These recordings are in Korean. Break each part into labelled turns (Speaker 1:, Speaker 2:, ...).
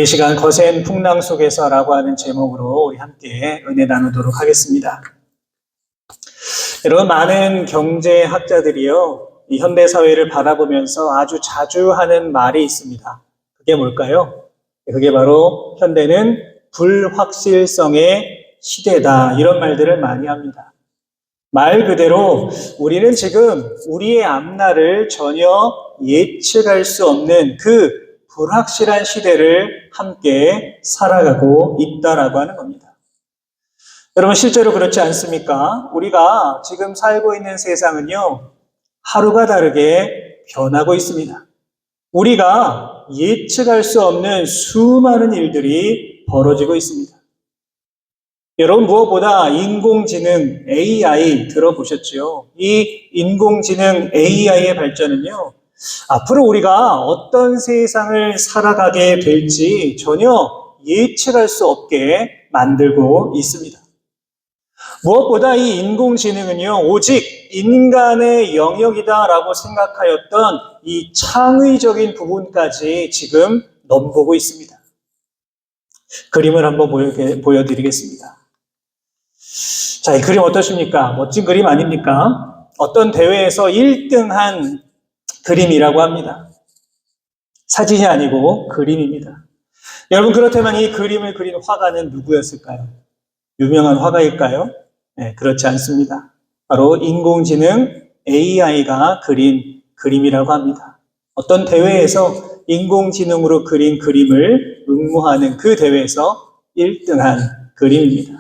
Speaker 1: 이 시간 거센 풍랑 속에서라고 하는 제목으로 우리 함께 은혜 나누도록 하겠습니다. 여러분, 많은 경제학자들이요, 이 현대 사회를 바라보면서 아주 자주 하는 말이 있습니다. 그게 뭘까요? 그게 바로 현대는 불확실성의 시대다, 이런 말들을 많이 합니다. 말 그대로 우리는 지금 우리의 앞날을 전혀 예측할 수 없는 그 불확실한 시대를 함께 살아가고 있다라고 하는 겁니다. 여러분, 실제로 그렇지 않습니까? 우리가 지금 살고 있는 세상은요, 하루가 다르게 변하고 있습니다. 우리가 예측할 수 없는 수많은 일들이 벌어지고 있습니다. 여러분, 무엇보다 인공지능 AI 들어보셨죠? 이 인공지능 AI의 발전은요, 앞으로 우리가 어떤 세상을 살아가게 될지 전혀 예측할 수 없게 만들고 있습니다. 무엇보다 이 인공지능은요, 오직 인간의 영역이다라고 생각하였던 이 창의적인 부분까지 지금 넘보고 있습니다. 그림을 한번 보여드리겠습니다. 자, 이 그림 어떠십니까? 멋진 그림 아닙니까? 어떤 대회에서 1등한 그림이라고 합니다. 사진이 아니고 그림입니다. 여러분, 그렇다면 이 그림을 그린 화가는 누구였을까요? 유명한 화가일까요? 네, 그렇지 않습니다. 바로 인공지능 AI가 그린 그림이라고 합니다. 어떤 대회에서 인공지능으로 그린 그림을 응모하는 그 대회에서 1등한 그림입니다.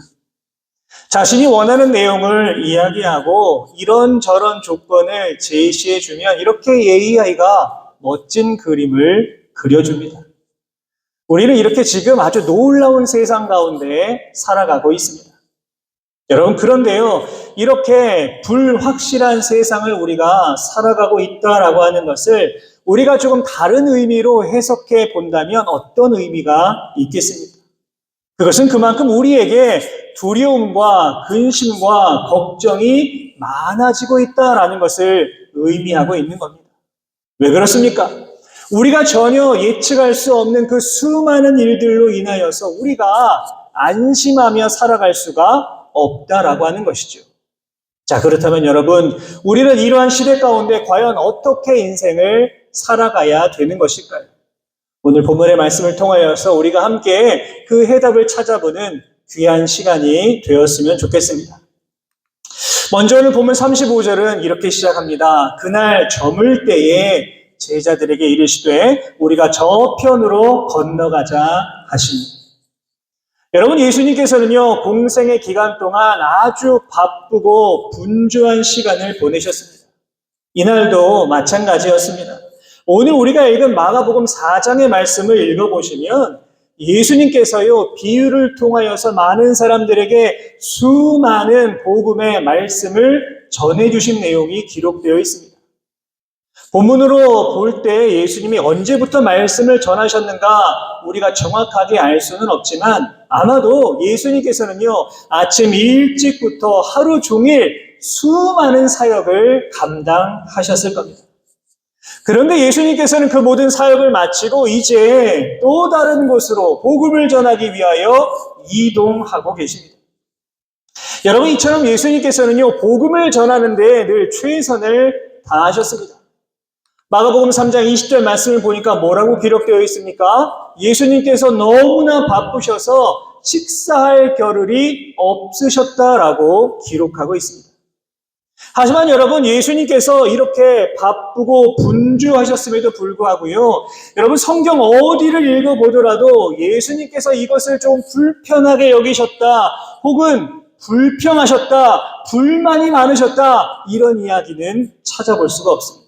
Speaker 1: 자신이 원하는 내용을 이야기하고 이런저런 조건을 제시해주면 이렇게 AI가 멋진 그림을 그려줍니다. 우리는 이렇게 지금 아주 놀라운 세상 가운데 살아가고 있습니다. 여러분, 그런데요, 이렇게 불확실한 세상을 우리가 살아가고 있다라고 하는 것을 우리가 조금 다른 의미로 해석해 본다면 어떤 의미가 있겠습니까? 그것은 그만큼 우리에게 두려움과 근심과 걱정이 많아지고 있다라는 것을 의미하고 있는 겁니다. 왜 그렇습니까? 우리가 전혀 예측할 수 없는 그 수많은 일들로 인하여서 우리가 안심하며 살아갈 수가 없다라고 하는 것이죠. 자, 그렇다면 여러분, 우리는 이러한 시대 가운데 과연 어떻게 인생을 살아가야 되는 것일까요? 오늘 본문의 말씀을 통하여서 우리가 함께 그 해답을 찾아보는 귀한 시간이 되었으면 좋겠습니다. 먼저 오늘 본문 35절은 이렇게 시작합니다. 그날 저물 때에 제자들에게 이르시되 우리가 저편으로 건너가자 하시니. 여러분, 예수님께서는요, 공생의 기간 동안 아주 바쁘고 분주한 시간을 보내셨습니다. 이날도 마찬가지였습니다. 오늘 우리가 읽은 마가복음 4장의 말씀을 읽어보시면 예수님께서요, 비유를 통하여서 많은 사람들에게 수많은 복음의 말씀을 전해주신 내용이 기록되어 있습니다. 본문으로 볼 때 예수님이 언제부터 말씀을 전하셨는가 우리가 정확하게 알 수는 없지만 아마도 예수님께서는요, 아침 일찍부터 하루 종일 수많은 사역을 감당하셨을 겁니다. 그런데 예수님께서는 그 모든 사역을 마치고 이제 또 다른 곳으로 복음을 전하기 위하여 이동하고 계십니다. 여러분, 이처럼 예수님께서는요, 복음을 전하는 데 늘 최선을 다하셨습니다. 마가복음 3장 20절 말씀을 보니까 뭐라고 기록되어 있습니까? 예수님께서 너무나 바쁘셔서 식사할 겨를이 없으셨다라고 기록하고 있습니다. 하지만 여러분, 예수님께서 이렇게 바쁘고 분주하셨음에도 불구하고요, 여러분, 성경 어디를 읽어보더라도 예수님께서 이것을 좀 불편하게 여기셨다, 혹은 불평하셨다, 불만이 많으셨다, 이런 이야기는 찾아볼 수가 없습니다.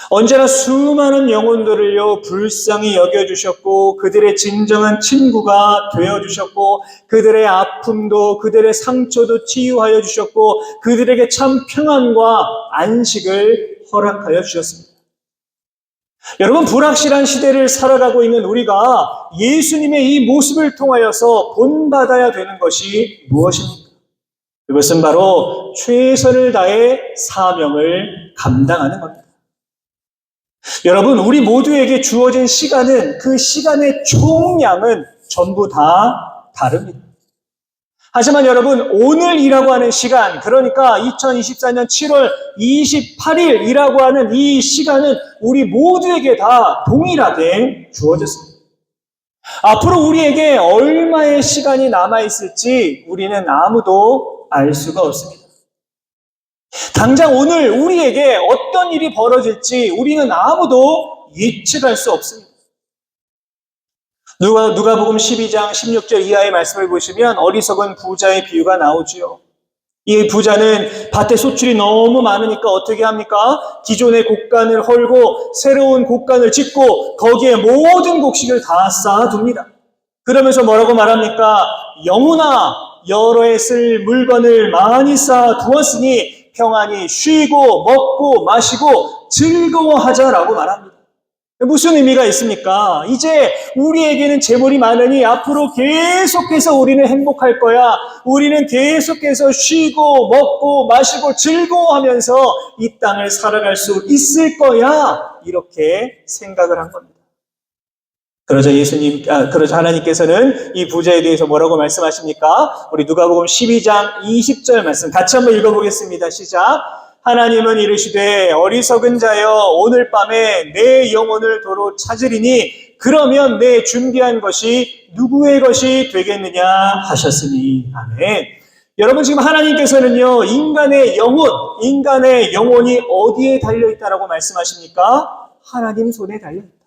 Speaker 1: 언제나 수많은 영혼들을요, 불쌍히 여겨주셨고 그들의 진정한 친구가 되어주셨고 그들의 아픔도 그들의 상처도 치유하여 주셨고 그들에게 참 평안과 안식을 허락하여 주셨습니다. 여러분, 불확실한 시대를 살아가고 있는 우리가 예수님의 이 모습을 통하여서 본받아야 되는 것이 무엇입니까? 그것은 바로 최선을 다해 사명을 감당하는 겁니다. 여러분, 우리 모두에게 주어진 시간은 그 시간의 총량은 전부 다 다릅니다. 하지만 여러분, 오늘이라고 하는 시간, 그러니까 2024년 7월 28일이라고 하는 이 시간은 우리 모두에게 다 동일하게 주어졌습니다. 앞으로 우리에게 얼마의 시간이 남아있을지 우리는 아무도 알 수가 없습니다. 당장 오늘 우리에게 어떤 일이 벌어질지 우리는 아무도 예측할 수 없습니다. 누가복음 12장 16절 이하의 말씀을 보시면 어리석은 부자의 비유가 나오지요. 이 부자는 밭에 소출이 너무 많으니까 어떻게 합니까? 기존의 곡간을 헐고 새로운 곡간을 짓고 거기에 모든 곡식을 다 쌓아둡니다. 그러면서 뭐라고 말합니까? 영혼아, 여러 해 쓸 물건을 많이 쌓아두었으니 평안히 쉬고 먹고 마시고 즐거워하자라고 말합니다. 무슨 의미가 있습니까? 이제 우리에게는 재물이 많으니 앞으로 계속해서 우리는 행복할 거야. 우리는 계속해서 쉬고 먹고 마시고 즐거워하면서 이 땅을 살아갈 수 있을 거야. 이렇게 생각을 한 겁니다. 그러자 하나님께서는 이 부자에 대해서 뭐라고 말씀하십니까? 우리 누가복음 12장 20절 말씀 같이 한번 읽어보겠습니다. 시작. 하나님은 이르시되 어리석은 자여 오늘 밤에 내 영혼을 도로 찾으리니 그러면 내 준비한 것이 누구의 것이 되겠느냐 하셨으니. 아멘. 여러분, 지금 하나님께서는요, 인간의 영혼이 어디에 달려있다라고 말씀하십니까? 하나님 손에 달려있다.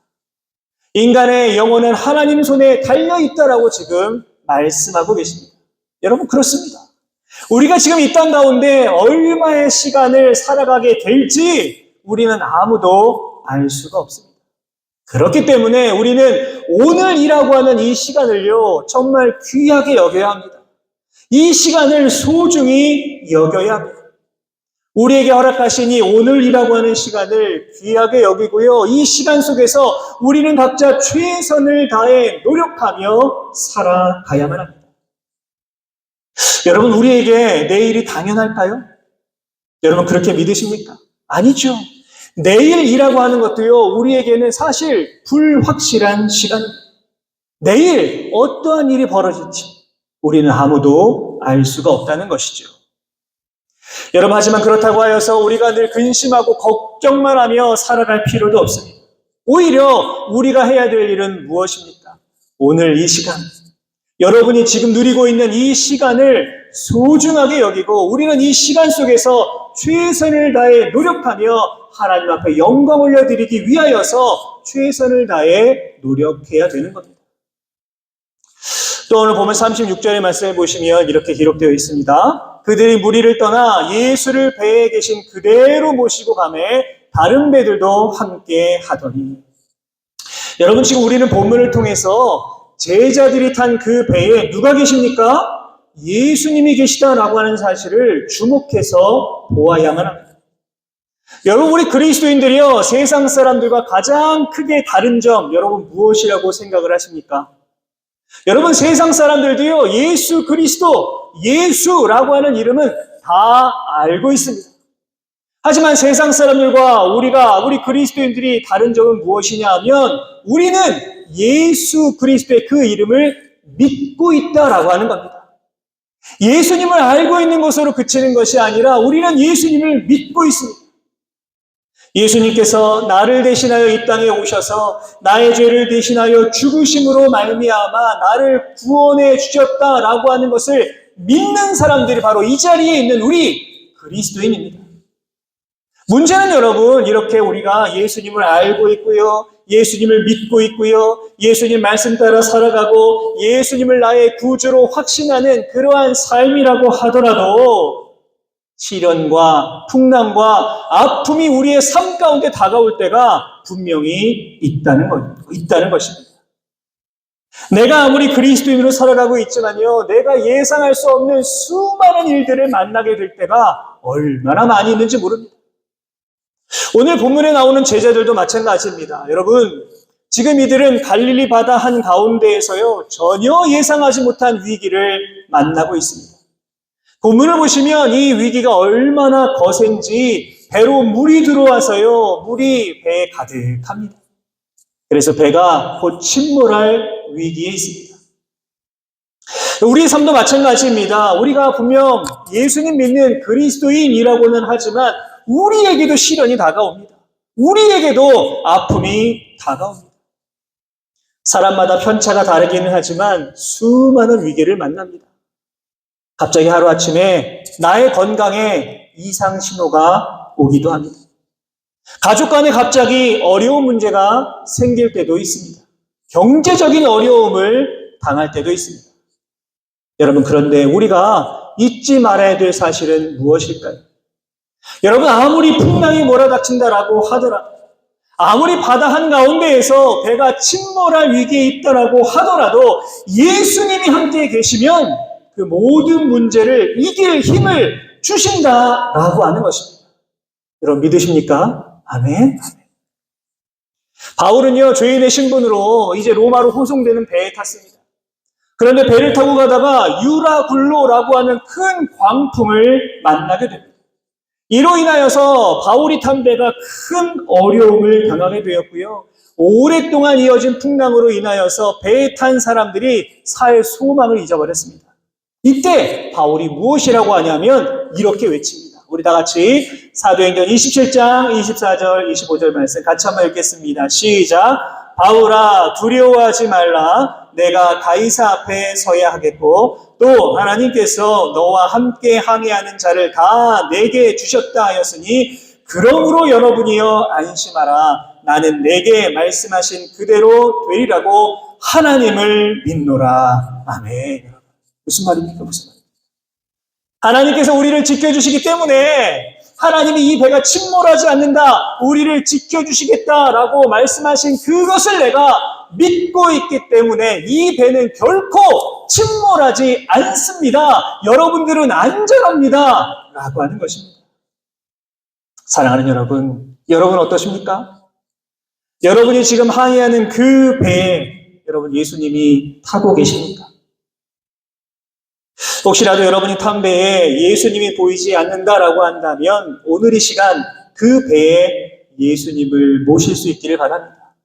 Speaker 1: 인간의 영혼은 하나님 손에 달려있다라고 지금 말씀하고 계십니다. 여러분, 그렇습니다. 우리가 지금 이 땅 가운데 얼마의 시간을 살아가게 될지 우리는 아무도 알 수가 없습니다. 그렇기 때문에 우리는 오늘이라고 하는 이 시간을요, 정말 귀하게 여겨야 합니다. 이 시간을 소중히 여겨야 합니다. 우리에게 허락하신 이 오늘이라고 하는 시간을 귀하게 여기고요, 이 시간 속에서 우리는 각자 최선을 다해 노력하며 살아가야만 합니다. 여러분, 우리에게 내일이 당연할까요? 여러분, 그렇게 믿으십니까? 아니죠. 내일이라고 하는 것도요, 우리에게는 사실 불확실한 시간입니다. 내일 어떠한 일이 벌어질지 우리는 아무도 알 수가 없다는 것이죠. 여러분, 하지만 그렇다고 하여서 우리가 늘 근심하고 걱정만 하며 살아갈 필요도 없습니다. 오히려 우리가 해야 될 일은 무엇입니까? 오늘 이 시간, 여러분이 지금 누리고 있는 이 시간을 소중하게 여기고 우리는 이 시간 속에서 최선을 다해 노력하며 하나님 앞에 영광 올려드리기 위하여서 최선을 다해 노력해야 되는 겁니다. 또 오늘 보면 36절의 말씀을 보시면 이렇게 기록되어 있습니다. 그들이 무리를 떠나 예수를 배에 계신 그대로 모시고 가매 다른 배들도 함께 하더니. 여러분, 지금 우리는 본문을 통해서 제자들이 탄 그 배에 누가 계십니까? 예수님이 계시다라고 하는 사실을 주목해서 보아야만 합니다. 여러분, 우리 그리스도인들이요, 세상 사람들과 가장 크게 다른 점, 여러분 무엇이라고 생각을 하십니까? 여러분, 세상 사람들도요, 예수 그리스도, 예수라고 하는 이름은 다 알고 있습니다. 하지만 세상 사람들과 우리 그리스도인들이 다른 점은 무엇이냐 하면 우리는 예수 그리스도의 그 이름을 믿고 있다라고 하는 겁니다. 예수님을 알고 있는 것으로 그치는 것이 아니라 우리는 예수님을 믿고 있습니다. 예수님께서 나를 대신하여 이 땅에 오셔서 나의 죄를 대신하여 죽으심으로 말미암아 나를 구원해 주셨다라고 하는 것을 믿는 사람들이 바로 이 자리에 있는 우리 그리스도인입니다. 문제는 여러분, 이렇게 우리가 예수님을 알고 있고요, 예수님을 믿고 있고요, 예수님 말씀 따라 살아가고 예수님을 나의 구주로 확신하는 그러한 삶이라고 하더라도 시련과 풍랑과 아픔이 우리의 삶 가운데 다가올 때가 분명히 있다는 것입니다. 내가 아무리 그리스도인으로 살아가고 있지만요, 내가 예상할 수 없는 수많은 일들을 만나게 될 때가 얼마나 많이 있는지 모릅니다. 오늘 본문에 나오는 제자들도 마찬가지입니다. 여러분, 지금 이들은 갈릴리 바다 한가운데에서요, 전혀 예상하지 못한 위기를 만나고 있습니다. 본문을 보시면 이 위기가 얼마나 거센지 배로 물이 들어와서요, 물이 배에 가득합니다. 그래서 배가 곧 침몰할 위기에 있습니다. 우리의 삶도 마찬가지입니다. 우리가 분명 예수님 믿는 그리스도인이라고는 하지만 우리에게도 시련이 다가옵니다. 우리에게도 아픔이 다가옵니다. 사람마다 편차가 다르기는 하지만 수많은 위기를 만납니다. 갑자기 하루아침에 나의 건강에 이상 신호가 오기도 합니다. 가족 간에 갑자기 어려운 문제가 생길 때도 있습니다. 경제적인 어려움을 당할 때도 있습니다. 여러분, 그런데 우리가 잊지 말아야 될 사실은 무엇일까요? 여러분, 아무리 풍랑이 몰아닥친다라고 하더라도, 아무리 바다 한가운데에서 배가 침몰할 위기에 있다라고 하더라도 예수님이 함께 계시면 그 모든 문제를 이길 힘을 주신다라고 하는 것입니다. 여러분, 믿으십니까? 아멘. 바울은요, 죄인의 신분으로 이제 로마로 호송되는 배에 탔습니다. 그런데 배를 타고 가다가 유라굴로라고 하는 큰 광풍을 만나게 됩니다. 이로 인하여서 바울이 탄 배가 큰 어려움을 당하게 되었고요. 오랫동안 이어진 풍랑으로 인하여서 배에 탄 사람들이 살 소망을 잊어버렸습니다. 이때 바울이 무엇이라고 하냐면 이렇게 외칩니다. 우리 다 같이 사도행전 27장 24절 25절 말씀 같이 한번 읽겠습니다. 시작. 바울아, 두려워하지 말라. 내가 가이사 앞에 서야 하겠고 또 하나님께서 너와 함께 항해하는 자를 다 내게 주셨다 하였으니 그러므로 여러분이여 안심하라. 나는 내게 말씀하신 그대로 되리라고 하나님을 믿노라. 아멘. 무슨 말입니까? 무슨 말입니까? 하나님께서 우리를 지켜주시기 때문에 하나님이 이 배가 침몰하지 않는다, 우리를 지켜주시겠다라고 말씀하신 그것을 내가 믿고 있기 때문에 이 배는 결코 침몰하지 않습니다. 여러분들은 안전합니다. 라고 하는 것입니다. 사랑하는 여러분, 여러분 어떠십니까? 여러분이 지금 항해하는 그 배에 여러분 예수님이 타고 계십니까? 혹시라도 여러분이 탄 배에 예수님이 보이지 않는다라고 한다면 오늘 이 시간 그 배에 예수님을 모실 수 있기를 바랍니다.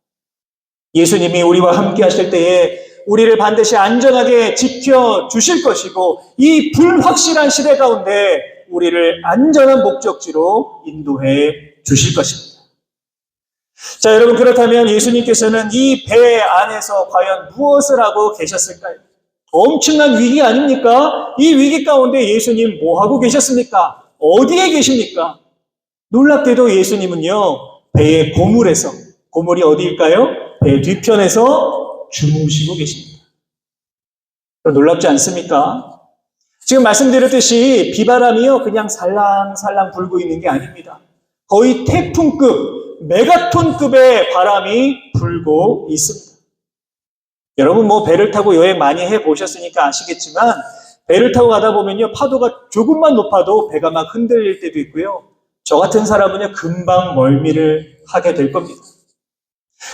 Speaker 1: 예수님이 우리와 함께 하실 때에 우리를 반드시 안전하게 지켜주실 것이고 이 불확실한 시대 가운데 우리를 안전한 목적지로 인도해 주실 것입니다. 자, 여러분, 그렇다면 예수님께서는 이 배 안에서 과연 무엇을 하고 계셨을까요? 엄청난 위기 아닙니까? 이 위기 가운데 예수님 뭐 하고 계셨습니까? 어디에 계십니까? 놀랍게도 예수님은요, 배의 고물에서, 고물이 어디일까요? 배 뒤편에서 주무시고 계십니다. 놀랍지 않습니까? 지금 말씀드렸듯이 비바람이요, 그냥 살랑살랑 불고 있는 게 아닙니다. 거의 태풍급, 메가톤급의 바람이 불고 있습니다. 여러분 배를 타고 여행 많이 해보셨으니까 아시겠지만 배를 타고 가다 보면요, 파도가 조금만 높아도 배가 막 흔들릴 때도 있고요. 저 같은 사람은요, 금방 멀미를 하게 될 겁니다.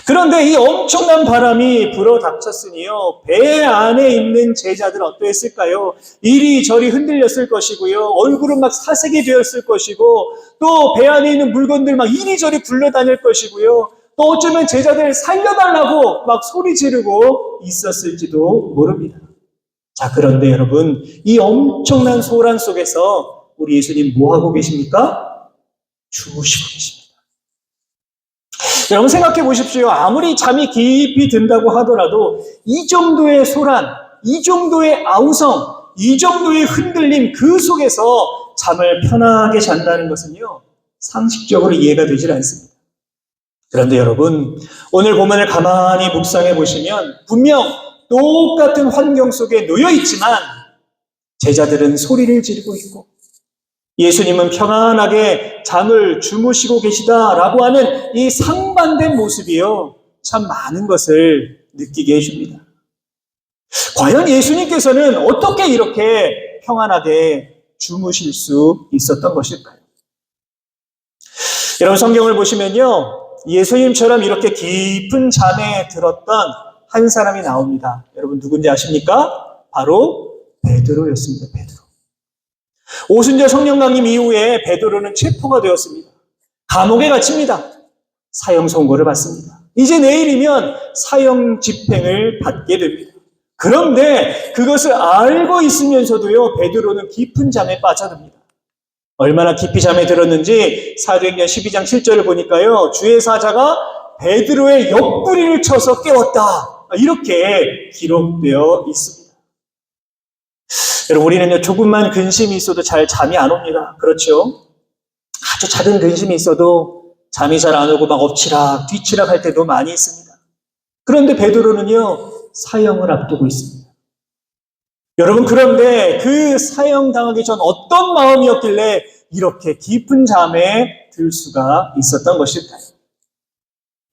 Speaker 1: 그런데 이 엄청난 바람이 불어닥쳤으니요, 배 안에 있는 제자들은 어떠했을까요? 이리저리 흔들렸을 것이고요, 얼굴은 막 사색이 되었을 것이고, 또 배 안에 있는 물건들 막 이리저리 굴러다닐 것이고요, 또 어쩌면 제자들 살려달라고 막 소리 지르고 있었을지도 모릅니다. 자, 그런데 여러분, 이 엄청난 소란 속에서 우리 예수님 뭐 하고 계십니까? 주무시고 계십니다. 여러분 생각해 보십시오. 아무리 잠이 깊이 든다고 하더라도 이 정도의 소란, 이 정도의 아우성, 이 정도의 흔들림 그 속에서 잠을 편하게 잔다는 것은요, 상식적으로 이해가 되질 않습니다. 그런데 여러분, 오늘 본문을 가만히 묵상해 보시면 분명 똑같은 환경 속에 놓여 있지만 제자들은 소리를 지르고 있고 예수님은 평안하게 잠을 주무시고 계시다라고 하는 이 상반된 모습이요, 참 많은 것을 느끼게 해줍니다. 과연 예수님께서는 어떻게 이렇게 평안하게 주무실 수 있었던 것일까요? 여러분 성경을 보시면요, 예수님처럼 이렇게 깊은 잠에 들었던 한 사람이 나옵니다. 여러분 누군지 아십니까? 바로 베드로였습니다. 베드로. 오순절 성령 강림 이후에 베드로는 체포가 되었습니다. 감옥에 갇힙니다. 사형 선고를 받습니다. 이제 내일이면 사형 집행을 받게 됩니다. 그런데 그것을 알고 있으면서도요, 베드로는 깊은 잠에 빠져듭니다. 얼마나 깊이 잠에 들었는지 사도행전 12장 7절을 보니까요, 주의 사자가 베드로의 옆구리를 쳐서 깨웠다, 이렇게 기록되어 있습니다. 여러분, 우리는요, 조금만 근심이 있어도 잘 잠이 안 옵니다. 그렇죠? 아주 작은 근심이 있어도 잠이 잘 안 오고 막 엎치락 뒤치락 할 때도 많이 있습니다. 그런데 베드로는요, 사형을 앞두고 있습니다. 여러분, 그런데 그 사형 당하기 전 어떤 마음이었길래 이렇게 깊은 잠에 들 수가 있었던 것일까요?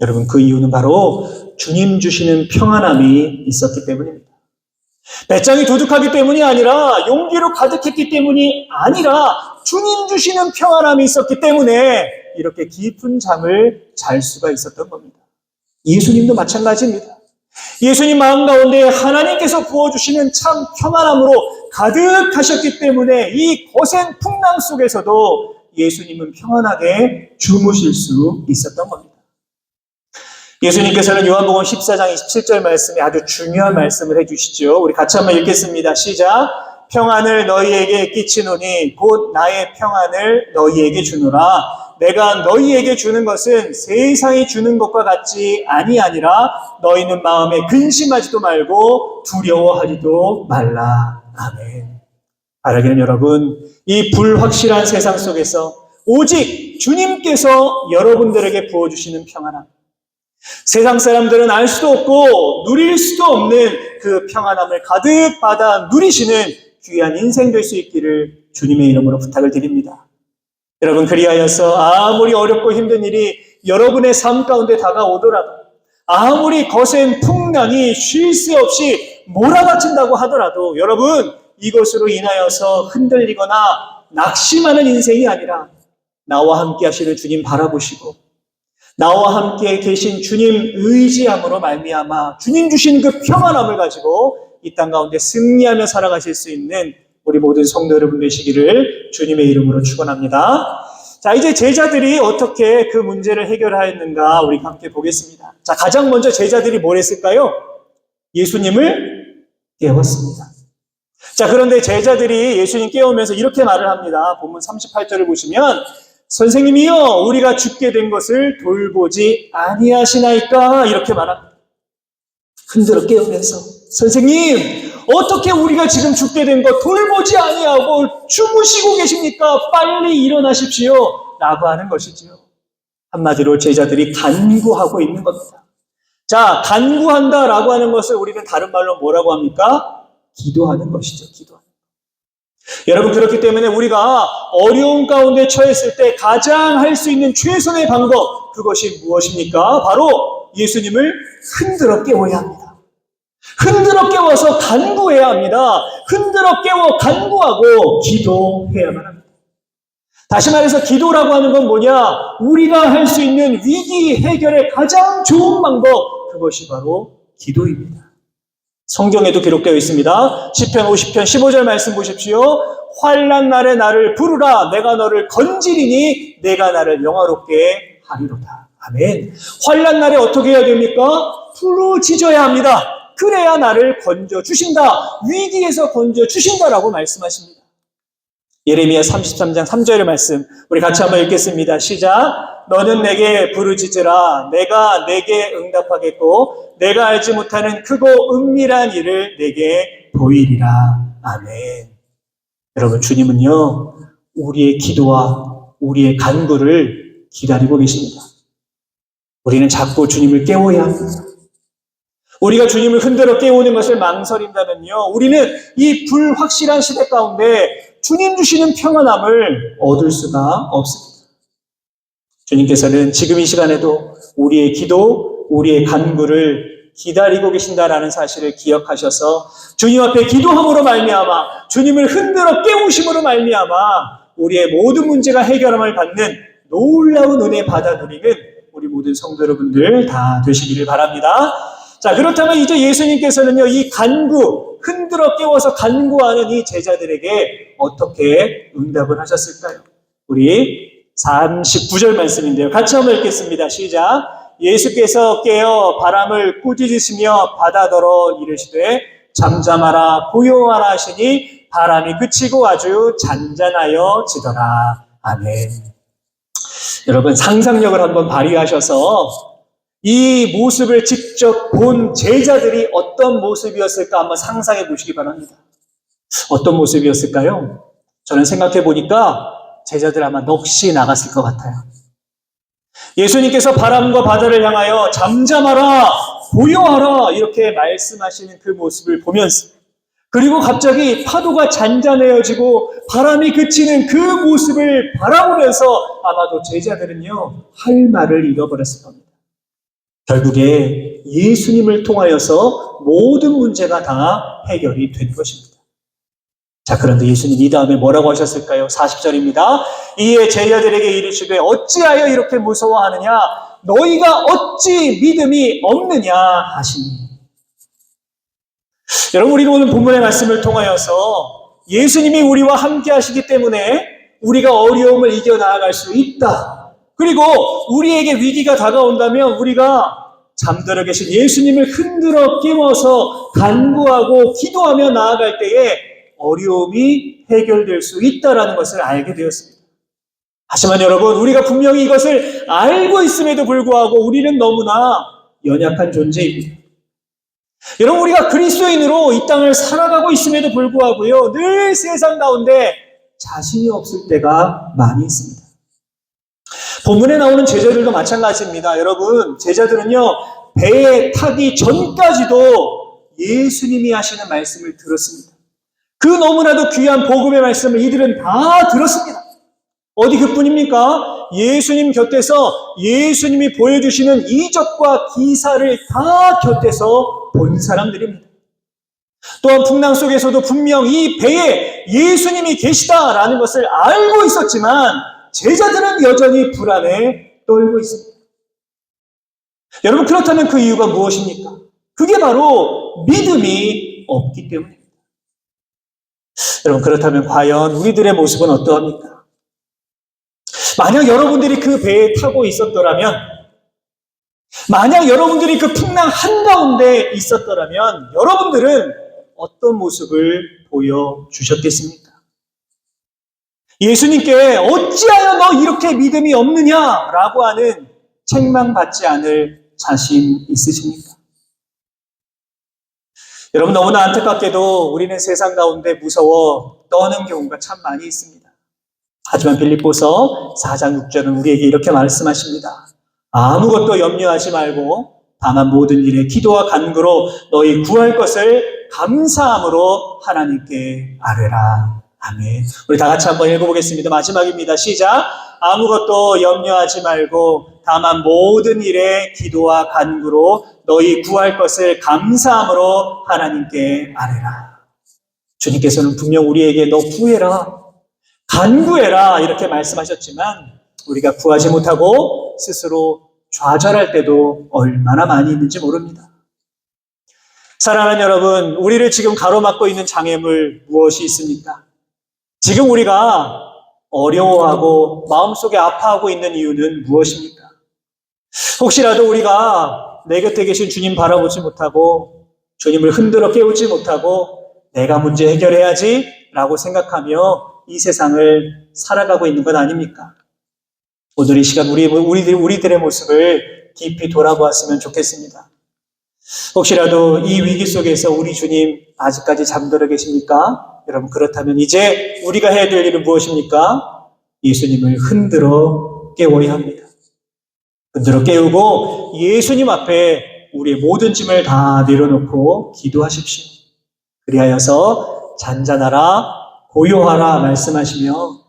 Speaker 1: 여러분, 그 이유는 바로 주님 주시는 평안함이 있었기 때문입니다. 배짱이 도둑하기 때문이 아니라, 용기로 가득했기 때문이 아니라, 주님 주시는 평안함이 있었기 때문에 이렇게 깊은 잠을 잘 수가 있었던 겁니다. 예수님도 마찬가지입니다. 예수님 마음 가운데 하나님께서 부어주시는 참 평안함으로 가득하셨기 때문에 이 거센 풍랑 속에서도 예수님은 평안하게 주무실 수 있었던 겁니다. 예수님께서는 요한복음 14장 27절 말씀에 아주 중요한 말씀을 해주시죠. 우리 같이 한번 읽겠습니다. 시작. 평안을 너희에게 끼치노니 곧 나의 평안을 너희에게 주노라. 내가 너희에게 주는 것은 세상이 주는 것과 같지 아니하니라. 너희는 마음에 근심하지도 말고 두려워하지도 말라. 아멘. 바라기는 여러분, 이 불확실한 세상 속에서 오직 주님께서 여러분들에게 부어주시는 평안함, 세상 사람들은 알 수도 없고 누릴 수도 없는 그 평안함을 가득 받아 누리시는 귀한 인생 될 수 있기를 주님의 이름으로 부탁을 드립니다. 여러분, 그리하여서 아무리 어렵고 힘든 일이 여러분의 삶 가운데 다가오더라도, 아무리 거센 풍랑이 쉴 새 없이 몰아닥친다고 하더라도, 여러분, 이것으로 인하여서 흔들리거나 낙심하는 인생이 아니라 나와 함께 하시는 주님 바라보시고 나와 함께 계신 주님 의지함으로 말미암아 주님 주신 그 평안함을 가지고 이 땅 가운데 승리하며 살아가실 수 있는 우리 모든 성도 여러분 되시기를 주님의 이름으로 축원합니다. 자, 이제 제자들이 어떻게 그 문제를 해결하였는가 우리 함께 보겠습니다. 자, 가장 먼저 제자들이 뭘 했을까요? 예수님을 깨웠습니다. 자, 그런데 제자들이 예수님 깨우면서 이렇게 말을 합니다. 본문 38절을 보시면 선생님이여, 우리가 죽게 된 것을 돌보지 아니하시나이까, 이렇게 말합니다. 흔들어 깨우면서 선생님, 어떻게 우리가 지금 죽게 된 거 돌보지 아니하고 주무시고 계십니까? 빨리 일어나십시오 라고 하는 것이지요. 한마디로 제자들이 간구하고 있는 겁니다. 자, 간구한다라고 하는 것을 우리는 다른 말로 뭐라고 합니까? 기도하는 것이죠. 기도하는. 여러분, 그렇기 때문에 우리가 어려운 가운데 처했을 때 가장 할 수 있는 최선의 방법, 그것이 무엇입니까? 바로 예수님을 흔들어 깨워야 합니다. 흔들어 깨워서 간구해야 합니다. 흔들어 깨워 간구하고 기도해야만 합니다. 다시 말해서 기도라고 하는 건 뭐냐? 우리가 할 수 있는 위기 해결의 가장 좋은 방법, 그것이 바로 기도입니다. 성경에도 기록되어 있습니다. 시편 50편 15절 말씀 보십시오. 환난 날에 나를 부르라. 내가 너를 건지리니 내가 나를 영화롭게 하리로다. 아멘. 환난 날에 어떻게 해야 됩니까? 부르짖어야 합니다. 그래야 나를 건져주신다. 위기에서 건져주신다라고 말씀하십니다. 예레미야 33장 3절의 말씀 우리 같이 한번 읽겠습니다. 시작. 너는 내게 부르짖으라. 내가 내게 응답하겠고 내가 알지 못하는 크고 은밀한 일을 내게 보이리라. 아멘. 여러분, 주님은요, 우리의 기도와 우리의 간구를 기다리고 계십니다. 우리는 자꾸 주님을 깨워야 합니다. 우리가 주님을 흔들어 깨우는 것을 망설인다면요, 우리는 이 불확실한 시대 가운데 주님 주시는 평안함을 얻을 수가 없습니다. 주님께서는 지금 이 시간에도 우리의 기도, 우리의 간구를 기다리고 계신다라는 사실을 기억하셔서 주님 앞에 기도함으로 말미암아, 주님을 흔들어 깨우심으로 말미암아 우리의 모든 문제가 해결함을 받는 놀라운 은혜 받아 누리는 우리 모든 성도 여러분들 다 되시기를 바랍니다. 자, 그렇다면 이제 예수님께서는요, 이 간구, 흔들어 깨워서 간구하는 이 제자들에게 어떻게 응답을 하셨을까요? 우리 39절 말씀인데요. 같이 한번 읽겠습니다. 시작. 예수께서 깨어 바람을 꾸짖으시며 바다더러 이르시되 잠잠하라 고요하라 하시니 바람이 그치고 아주 잔잔하여 지더라. 아멘. 여러분, 상상력을 한번 발휘하셔서 이 모습을 직접 본 제자들이 어떤 모습이었을까 한번 상상해 보시기 바랍니다. 어떤 모습이었을까요? 저는 생각해 보니까 제자들 아마 넋이 나갔을 것 같아요. 예수님께서 바람과 바다를 향하여 잠잠하라, 고요하라 이렇게 말씀하시는 그 모습을 보면서, 그리고 갑자기 파도가 잔잔해지고 바람이 그치는 그 모습을 바라보면서 아마도 제자들은요, 할 말을 잃어버렸을 겁니다. 결국에 예수님을 통하여서 모든 문제가 다 해결이 된 것입니다. 자, 그런데 예수님 이 다음에 뭐라고 하셨을까요? 40절입니다. 이에 제자들에게 이르시되 어찌하여 이렇게 무서워하느냐? 너희가 어찌 믿음이 없느냐 하시니. 여러분, 우리는 오늘 본문의 말씀을 통하여서 예수님이 우리와 함께 하시기 때문에 우리가 어려움을 이겨나갈 수 있다. 그리고 우리에게 위기가 다가온다면 우리가 잠들어 계신 예수님을 흔들어 깨워서 간구하고 기도하며 나아갈 때에 어려움이 해결될 수 있다는 것을 알게 되었습니다. 하지만 여러분, 우리가 분명히 이것을 알고 있음에도 불구하고 우리는 너무나 연약한 존재입니다. 여러분, 우리가 그리스도인으로 이 땅을 살아가고 있음에도 불구하고요, 늘 세상 가운데 자신이 없을 때가 많이 있습니다. 본문에 나오는 제자들도 마찬가지입니다. 여러분, 제자들은요, 배에 타기 전까지도 예수님이 하시는 말씀을 들었습니다. 그 너무나도 귀한 복음의 말씀을 이들은 다 들었습니다. 어디 그뿐입니까? 예수님 곁에서 예수님이 보여주시는 이적과 기사를 다 곁에서 본 사람들입니다. 또한 풍랑 속에서도 분명 이 배에 예수님이 계시다라는 것을 알고 있었지만 제자들은 여전히 불안에 떨고 있습니다. 여러분, 그렇다면 그 이유가 무엇입니까? 그게 바로 믿음이 없기 때문입니다. 여러분, 그렇다면 과연 우리들의 모습은 어떠합니까? 만약 여러분들이 그 배에 타고 있었더라면, 만약 여러분들이 그 풍랑 한가운데 있었더라면 여러분들은 어떤 모습을 보여주셨겠습니까? 예수님께 어찌하여 너 이렇게 믿음이 없느냐라고 하는 책망받지 않을 자신 있으십니까? 여러분, 너무나 안타깝게도 우리는 세상 가운데 무서워 떠는 경우가 참 많이 있습니다. 하지만 빌립보서 4장 6절은 우리에게 이렇게 말씀하십니다. 아무것도 염려하지 말고 다만 모든 일에 기도와 간구로 너희 구할 것을 감사함으로 하나님께 아뢰라. 아멘. 우리 다 같이 한번 읽어보겠습니다. 마지막입니다. 시작. 아무것도 염려하지 말고 다만 모든 일에 기도와 간구로 너희 구할 것을 감사함으로 하나님께 아뢰라. 주님께서는 분명 우리에게 너 구해라, 간구해라 이렇게 말씀하셨지만 우리가 구하지 못하고 스스로 좌절할 때도 얼마나 많이 있는지 모릅니다. 사랑하는 여러분, 우리를 지금 가로막고 있는 장애물 무엇이 있습니까? 지금 우리가 어려워하고 마음속에 아파하고 있는 이유는 무엇입니까? 혹시라도 우리가 내 곁에 계신 주님 바라보지 못하고 주님을 흔들어 깨우지 못하고 내가 문제 해결해야지 라고 생각하며 이 세상을 살아가고 있는 것 아닙니까? 오늘 이 시간 우리들의 모습을 깊이 돌아보았으면 좋겠습니다. 혹시라도 이 위기 속에서 우리 주님 아직까지 잠들어 계십니까? 여러분, 그렇다면 이제 우리가 해야 될 일은 무엇입니까? 예수님을 흔들어 깨워야 합니다. 흔들어 깨우고 예수님 앞에 우리의 모든 짐을 다 내려놓고 기도하십시오. 그리하여서 잔잔하라, 고요하라 말씀하시며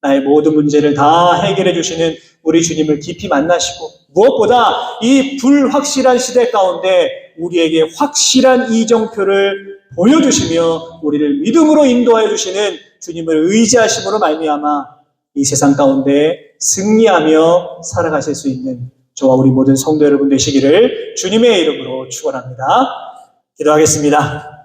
Speaker 1: 나의 모든 문제를 다 해결해 주시는 우리 주님을 깊이 만나시고, 무엇보다 이 불확실한 시대 가운데 우리에게 확실한 이정표를 보여주시며 우리를 믿음으로 인도하여 주시는 주님을 의지하심으로 말미암아 이 세상 가운데 승리하며 살아가실 수 있는 저와 우리 모든 성도 여러분 되시기를 주님의 이름으로 축원합니다. 기도하겠습니다.